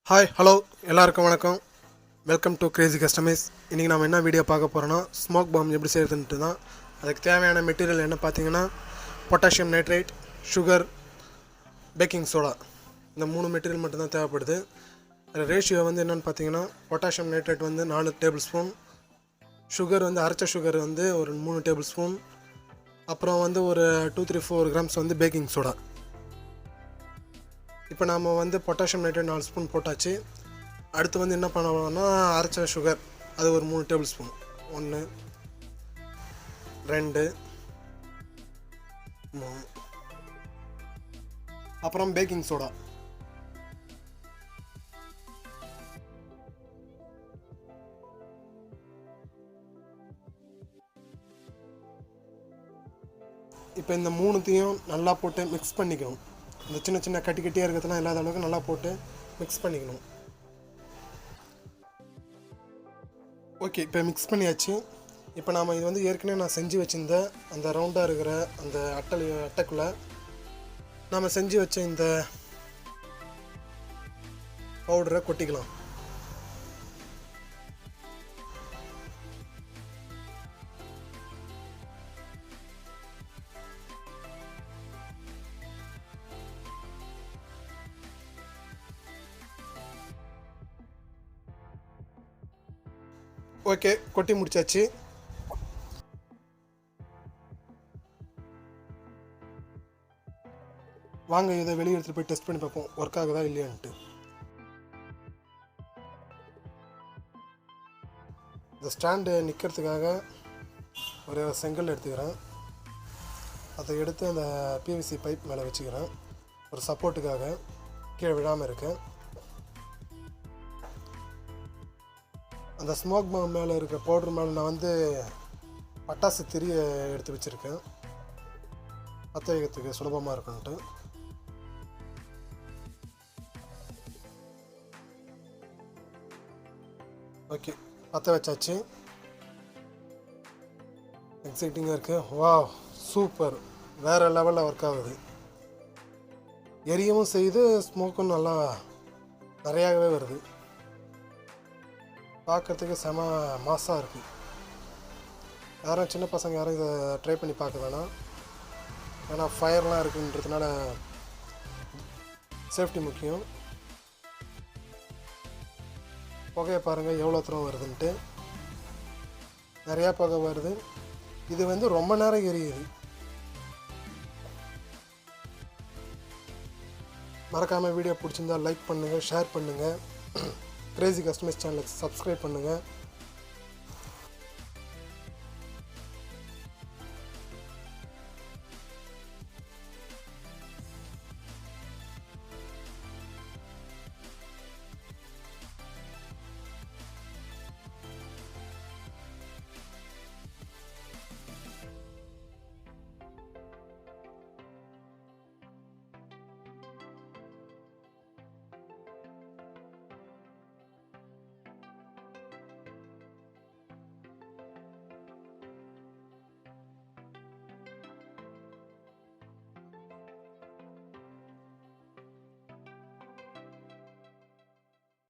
Hi hello எல்லாருக்கும் வணக்கம். Welcome to crazy customize. இன்றைக்கி நம்ம என்ன வீடியோ பார்க்க போகிறோன்னா ஸ்மோக் பாம் எப்படி செய்கிறதுன்ட்டு தான். அதுக்கு தேவையான மெட்டீரியல் என்ன பார்த்தீங்கன்னா potassium nitrate, sugar, baking soda, இந்த 3 மெட்டீரியல் மட்டும்தான் தேவைப்படுது. அதில் ரேஷியோ வந்து என்னென்னு பார்த்தீங்கன்னா பொட்டாசியம் நைட்ரேட் வந்து 4 டேபிள் ஸ்பூன், சுகர் வந்து அரைச்ச சுகர் வந்து ஒரு 3 டேபிள் ஸ்பூன், அப்புறம் வந்து ஒரு 2-4 கிராம்ஸ் வந்து பேக்கிங் சோடா. இப்போ நாம் வந்து பொட்டாசியம் நைட்ரேட் 4 ஸ்பூன் போட்டாச்சு. அடுத்து வந்து என்ன பண்ணணும்னா அரைச்ச சுகர் அது ஒரு 3 டேபிள் ஸ்பூன், 1 2 3, அப்புறம் பேக்கிங் சோடா இப்போ இந்த 3த்தையும் நல்லா போட்டு மிக்ஸ் பண்ணிக்கணும். இந்த சின்ன சின்ன கட்டியாக இருக்கிறதுலாம் இல்லாத அளவுக்கு நல்லா போட்டு மிக்ஸ் பண்ணிக்கணும். ஓகே, இப்போ மிக்ஸ் பண்ணியாச்சு. இப்போ நாம் இது வந்து ஏற்கனவே நான் செஞ்சு வச்சுருந்த அந்த ரவுண்டாக இருக்கிற அந்த அட்டைக்குள்ளே நாம் செஞ்சு வச்ச இந்த பவுடரை கொட்டிக்கலாம். ஓகே, கொட்டி முடிச்சாச்சு. வாங்க இதை வெளியே எடுத்துகிட்டு போய் டெஸ்ட் பண்ணி பார்ப்போம் ஒர்க் ஆகுதா இல்லையான்ட்டு. இந்த ஸ்டாண்டு நிற்கிறதுக்காக ஒரு செங்கல் எடுத்துக்கிறேன். அதை எடுத்து அந்த பிவிசி பைப் மேலே வச்சுக்கிறேன், ஒரு சப்போர்ட்டுக்காக கீழே விழாமல் இருக்கு. அந்த ஸ்மோக் பாம் மேலே இருக்க பவுடர் மேலே நான் வந்து பட்டாசு திரி எடுத்து வச்சுருக்கேன், பற்ற வைக்கிறதுக்கு சுலபமாக இருக்குன்ட்டு. ஓகே, பற்ற வச்சாச்சு. எக்ஸைட்டிங்காக இருக்குது. வாவ், சூப்பர், வேறு லெவலில் ஒர்க் ஆகுது. எரியவும் செய்து, ஸ்மோக்கும் நல்லா நிறையாகவே வருது. பார்க்குறதுக்கு செம மாசாக இருக்குது. யாரும் சின்ன பசங்க யாரும் இதை ட்ரை பண்ணி பார்க்க வேணாம். ஏன்னா ஃபயர்லாம் இருக்குன்றதுனால சேஃப்டி முக்கியம். புகையை பாருங்கள் எவ்வளோ தூரம் வருதுன்ட்டு. நிறையா புகை வருது. இது வந்து ரொம்ப நேரம் எரியுது. மறக்காமல் வீடியோ பிடிச்சிருந்தா லைக் பண்ணுங்கள், ஷேர் பண்ணுங்கள். கிரேசி கஸ்டமைஸ் சேனலுக்கு சப்ஸ்கிரைப் பண்ணுங்கள்.